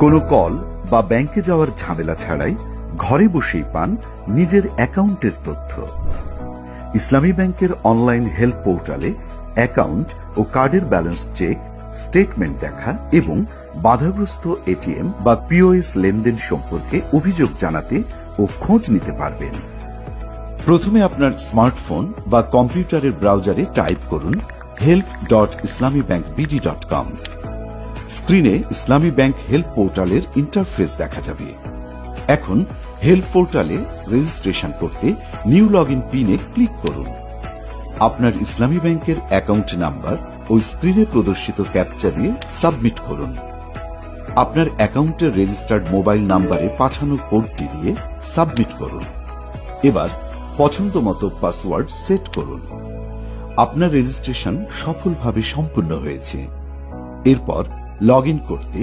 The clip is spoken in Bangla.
কোনো কল বা ব্যাংকে যাওয়ার ঝামেলা ছাড়াই ঘরে বসেই পান নিজের অ্যাকাউন্টের তথ্য। ইসলামী ব্যাংকের অনলাইন হেল্প পোর্টালে অ্যাকাউন্ট ও কার্ডের ব্যালেন্স চেক, স্টেটমেন্ট দেখা এবং বাধাগ্রস্ত এটিএম বা পিওএস লেনদেন সম্পর্কে অভিযোগ জানাতে ও খোঁজ নিতে পারবেন। প্রথমে আপনার স্মার্টফোন বা কম্পিউটারের ব্রাউজারে টাইপ করুন help.islamibbankbd.com। স্ক্রিনে ইসলামী ব্যাংক হেল্প পোর্টালের ইন্টারফেস দেখা যাবে। এখন হেল্প পোর্টালে রেজিস্ট্রেশন করতে নিউ লগইন পিনে ক্লিক করুন। আপনার ইসলামী ব্যাংকের অ্যাকাউন্ট নাম্বার ও স্ক্রিনে প্রদর্শিত ক্যাপচা দিয়ে সাবমিট করুন। আপনার অ্যাকাউন্টের রেজিস্টার্ড মোবাইল নাম্বারে পাঠানো কোডটি দিয়ে সাবমিট করুন। এবার পছন্দমতো পাসওয়ার্ড সেট করুন। আপনার রেজিস্ট্রেশন সফলভাবে সম্পূর্ণ হয়েছে। এরপর লগ ইন করতে